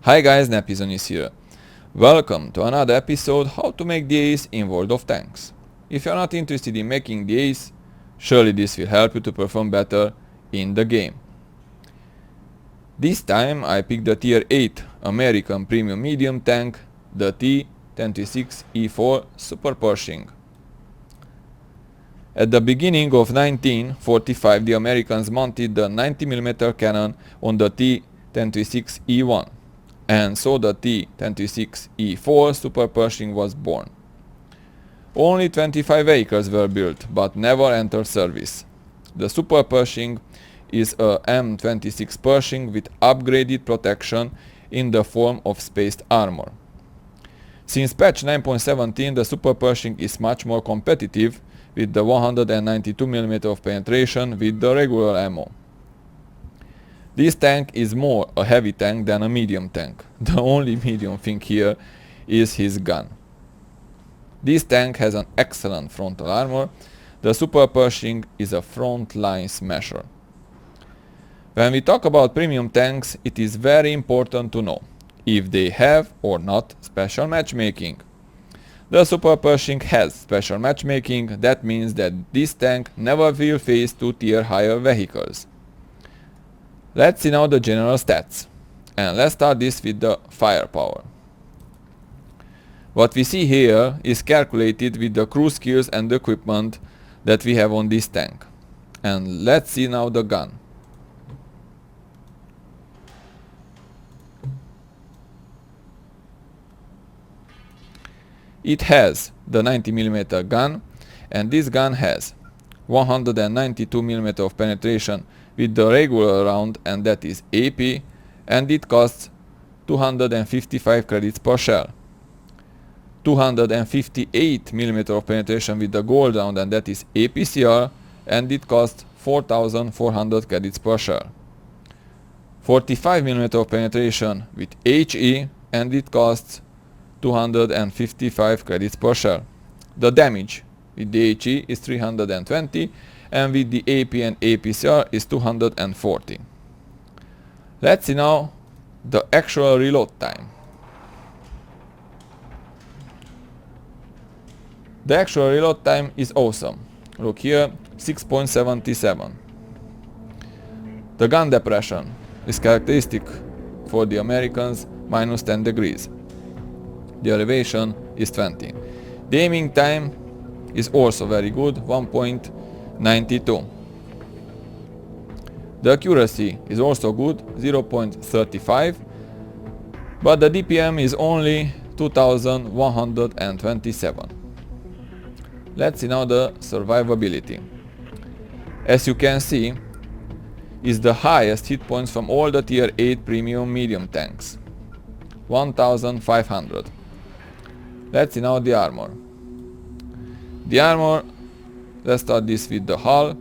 Hi guys, Nepizon is here. Welcome to another episode how to make the ace in World of Tanks. If you're not interested in making the ace, surely this will help you to perform better in the game. This time I picked the tier 8 American premium medium tank, the T26E4 SuperPershing. At the beginning of 1945 the Americans mounted the 90mm cannon on the T26E1. And so the T26E4 SuperPershing was born. Only 25 vehicles were built, but never entered service. The SuperPershing is a M26 Pershing with upgraded protection in the form of spaced armor. Since patch 9.17, the SuperPershing is much more competitive with the 192mm of penetration with the regular ammo. This tank is more a heavy tank than a medium tank. The only medium thing here is his gun. This tank has an excellent frontal armor. The SuperPershing is a front line smasher. When we talk about premium tanks, it is very important to know if they have or not special matchmaking. The SuperPershing has special matchmaking. That means that this tank never will face 2 tier higher vehicles. Let's see now the general stats, and let's start this with the firepower. What we see here is calculated with the crew skills and the equipment that we have on this tank. And let's see now the gun. It has the 90mm gun, and this gun has 192mm of penetration with the regular round, and that is AP, and it costs 255 credits per shell. 258mm of penetration with the gold round, and that is APCR, and it costs 4400 credits per shell. 45mm of penetration with HE, and it costs 255 credits per shell. The damage with the HE is 320, and with the AP and APCR is 240. Let's see now the actual reload time. The actual reload time is awesome. Look here, 6.77. The gun depression is characteristic for the Americans, minus 10 degrees. The elevation is 20. The aiming time is also very good, 1.92. The accuracy is also good, 0.35, but the DPM is only 2127. Let's see now the survivability. As you can see, is the highest hit points from all the tier 8 premium medium tanks, 1500. Let's see now the armor. The armor, let's start this with the hull,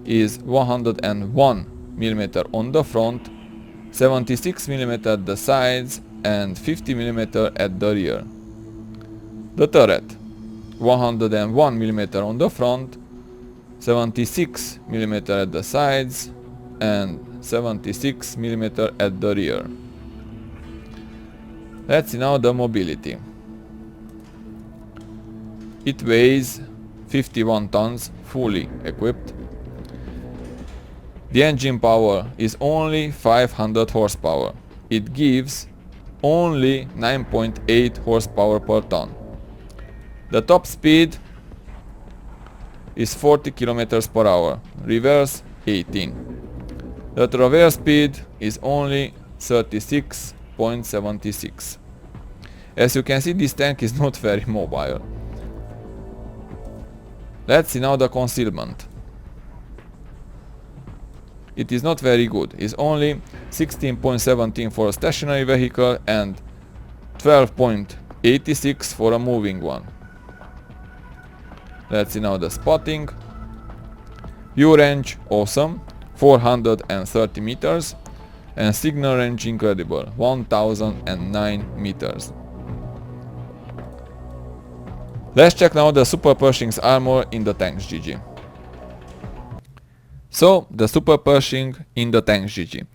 is 101mm on the front, 76mm at the sides, and 50mm at the rear. The turret, 101mm on the front, 76mm at the sides, and 76mm at the rear. Let's see now the mobility. It weighs 51 tons, fully equipped. The engine power is only 500 horsepower. It gives only 9.8 horsepower per ton. The top speed is 40 km per hour, reverse 18. The traverse speed is only 36.76. As you can see, this tank is not very mobile. Let's see now the concealment. It is not very good. It's only 16.17 for a stationary vehicle and 12.86 for a moving one. Let's see now the spotting. View range, awesome, 430 meters, and signal range incredible, 1009 meters. Let's check now the SuperPershing's armor in the tanks GG. So, the SuperPershing in the tanks GG.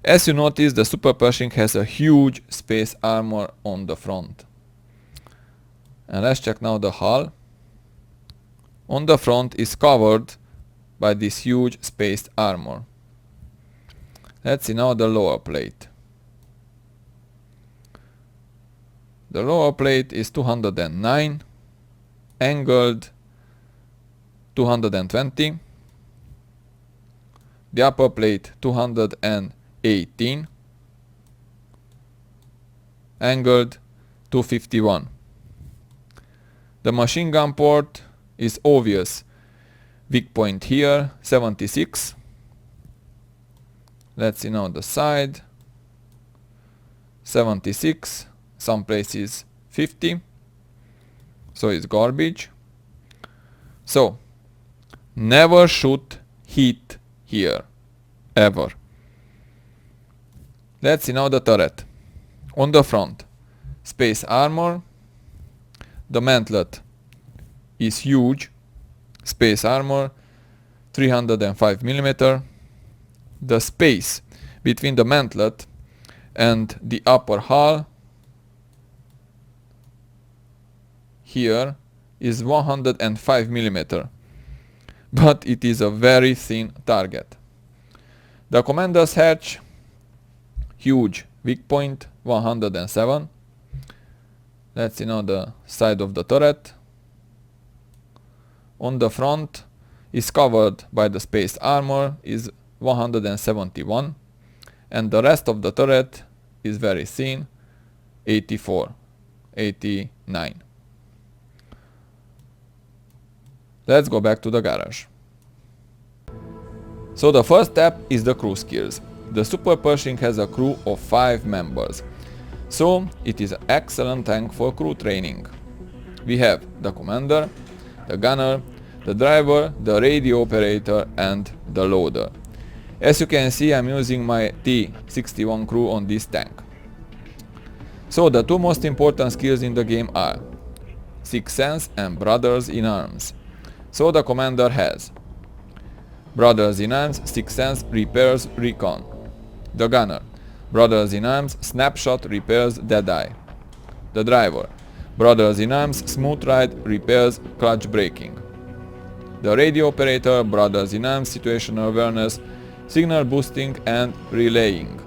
As you notice, the SuperPershing has a huge space armor on the front. And let's check now the hull. On the front is covered by this huge spaced armor. Let's see now the lower plate. The lower plate is 209, angled 220, the upper plate 218, angled 251. The machine gun port is obvious. Weak point here, 76. Let's see now the side. 76, some places 50. So it's garbage. So, never shoot heat here. Ever. Let's see now the turret. On the front, space armor. The mantlet is huge. Space armor, 305 mm. The space between the mantlet and the upper hull here is 105 mm. But it is a very thin target. The commander's hatch, huge, weak point 107. Let's see now the side of the turret. On the front is covered by the space armor, is 171, and the rest of the turret is very thin, 84, 89. Let's go back to the garage. So the first step is the crew skills. The SuperPershing has a crew of 5 members. So it is an excellent tank for crew training. We have the commander, the gunner, the driver, the radio operator and the loader. As you can see, I'm using my T61 crew on this tank. So the two most important skills in the game are Sixth Sense and Brothers in Arms. So the commander has Brothers in Arms, Sixth Sense, Repairs, Recon. The gunner, Brothers in Arms, Snapshot, Repairs, Deadeye. The driver, Brothers in Arms, Smooth Ride, Repairs, Clutch Braking. The radio operator, Brothers in Arms, Situational Awareness, Signal Boosting and Relaying.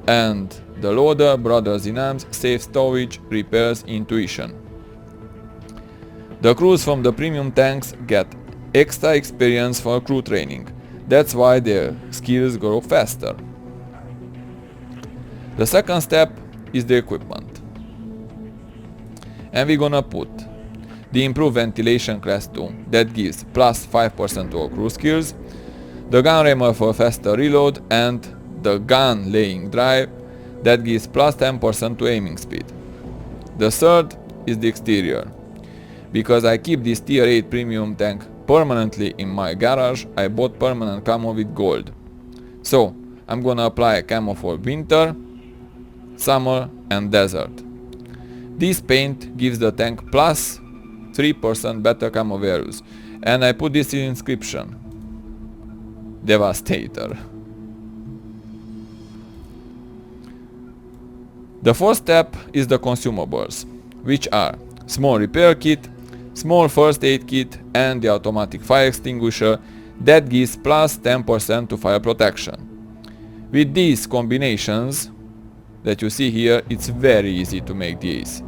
And the loader, Brothers in Arms, Safe Stowage, Repairs, Intuition. The crews from the premium tanks get extra experience for crew training. That's why their skills grow faster. The second step is the equipment. And we're gonna put the improved ventilation class 2 that gives plus 5% to all crew skills, the gun rammer for faster reload and the gun laying drive that gives plus 10% to aiming speed. The third is the exterior. Because I keep this tier 8 premium tank permanently in my garage, I bought permanent camo with gold. So I'm gonna apply camo for winter, summer and desert. This paint gives the tank plus 3% better camo values, and I put this in inscription. Devastator. The fourth step is the consumables, which are small repair kit, small first aid kit and the automatic fire extinguisher that gives plus 10% to fire protection. With these combinations that you see here, it's very easy to make these.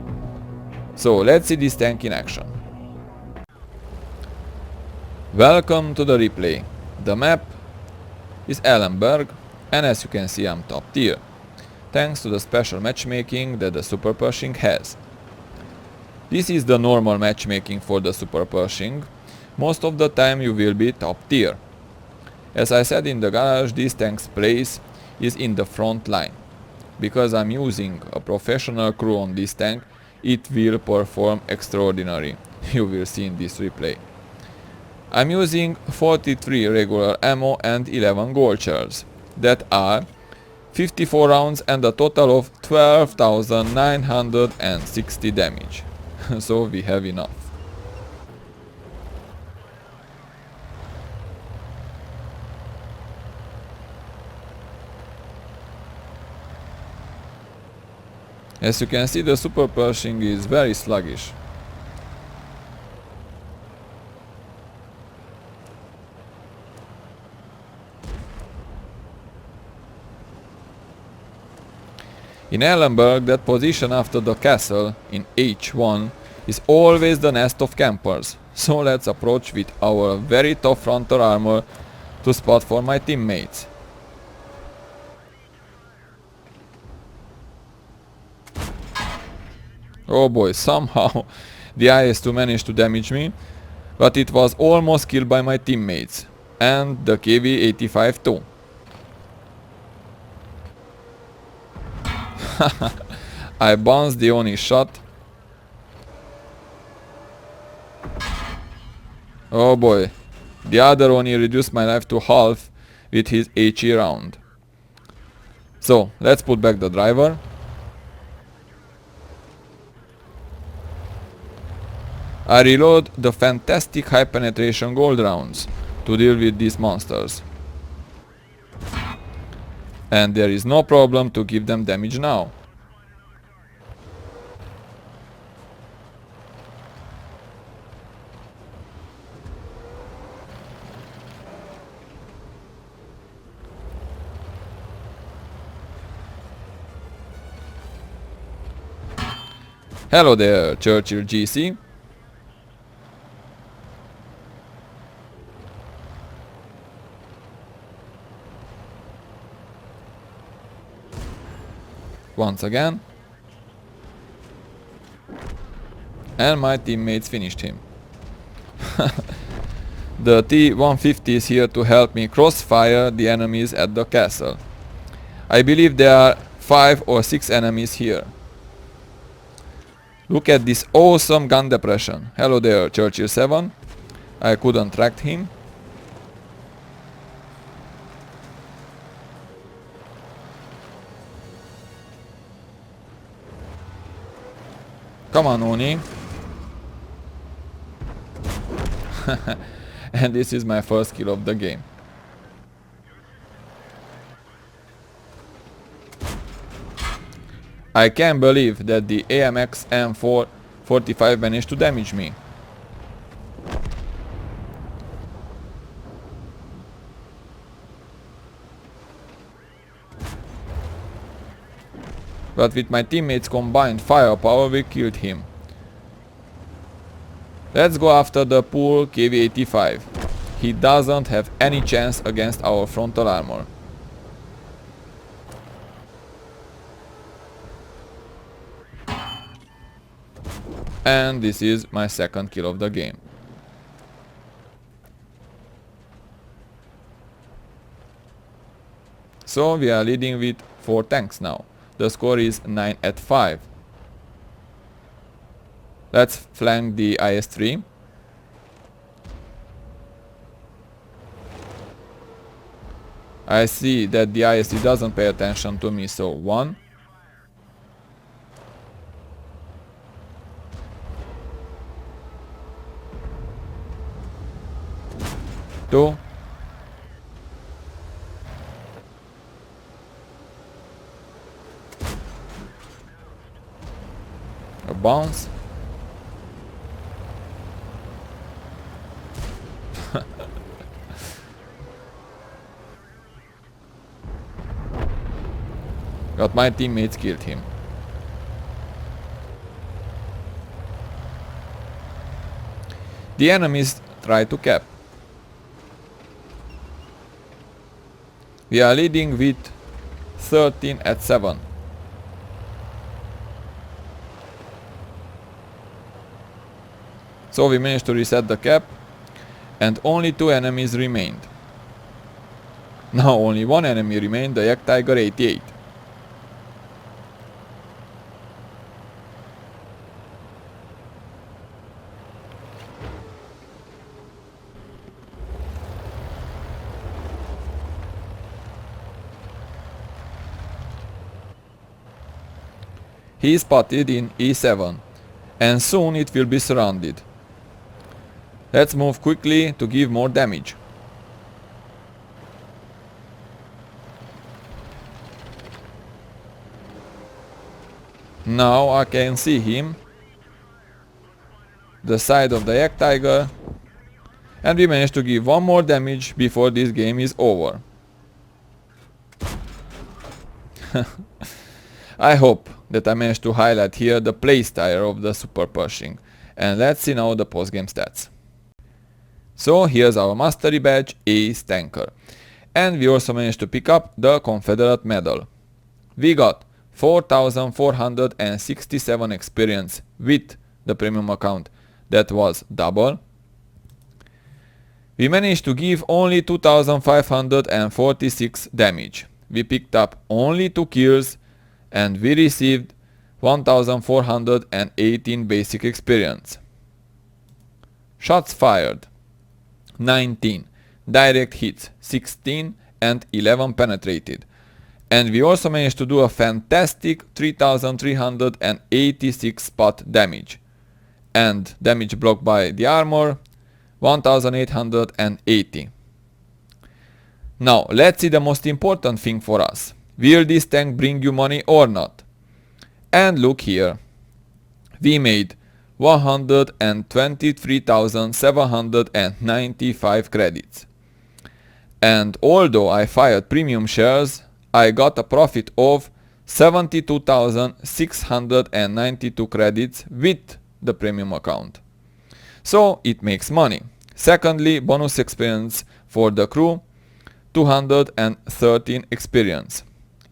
So let's see this tank in action. Welcome to the replay. The map is Ellenberg and as you can see I'm top tier, thanks to the special matchmaking that the SuperPershing has. This is the normal matchmaking for the SuperPershing. Most of the time you will be top tier. As I said in the garage, this tank's place is in the front line. Because I'm using a professional crew on this tank, it will perform extraordinary. You will see in this replay. I'm using 43 regular ammo and 11 gold shells. That are 54 rounds and a total of 12,960 damage. So we have enough. As you can see, the SuperPershing is very sluggish. In Ellenberg, that position after the castle, in H1, is always the nest of campers, so let's approach with our very tough frontal armor to spot for my teammates. Oh boy, somehow the IS-2 managed to damage me, but it was almost killed by my teammates, and the KV-85 too. I bounced the only shot. Oh boy, the other Oni reduced my life to half with his HE round. So, let's put back the driver. I reload the fantastic high penetration gold rounds to deal with these monsters. And there is no problem to give them damage now. Hello there, Churchill GC. Once again. And my teammates finished him. The T-150 is here to help me crossfire the enemies at the castle. I believe there are 5 or 6 enemies here. Look at this awesome gun depression. Hello there, Churchill 7. I couldn't track him. Come on, Oni. And this is my first kill of the game. I can't believe that the AMX M4 45 managed to damage me. But with my teammates' combined firepower, we killed him. Let's go after the poor KV-85. He doesn't have any chance against our frontal armor. And this is my second kill of the game. So we are leading with 4 tanks now. The score is 9-5. Let's flank the IS-3. I see that the IS-3 doesn't pay attention to me, so 1. 2. A bounce. But my teammates killed him. The enemies try to cap. We are leading with 13-7. So we managed to reset the cap, and only 2 enemies remained. Now only 1 enemy remained, the Yak Tiger 88. He is spotted in E7, and soon it will be surrounded. Let's move quickly to give more damage. Now I can see him, the side of the Yak Tiger, and we managed to give one more damage before this game is over. I hope that I managed to highlight here the playstyle of the SuperPershing. And let's see now the postgame stats. So here's our mastery badge, Ace Tanker. And we also managed to pick up the Confederate medal. We got 4,467 experience with the premium account. That was double. We managed to give only 2,546 damage. We picked up only 2 kills and we received 1,418 basic experience. Shots fired 19, direct hits 16 and 11 penetrated. And we also managed to do a fantastic 3,386 spot damage. And damage blocked by the armor 1,880. Now let's see the most important thing for us. Will this tank bring you money or not? And look here. We made 123,795 credits. And although I fired premium shares, I got a profit of 72,692 credits with the premium account. So it makes money. Secondly, bonus experience for the crew, 213 experience.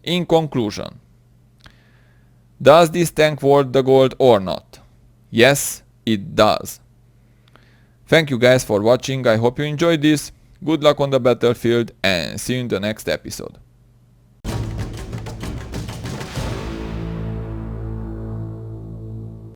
In conclusion, does this tank worth the gold or not? Yes, it does. Thank you guys for watching. I hope you enjoyed this. Good luck on the battlefield and see you in the next episode.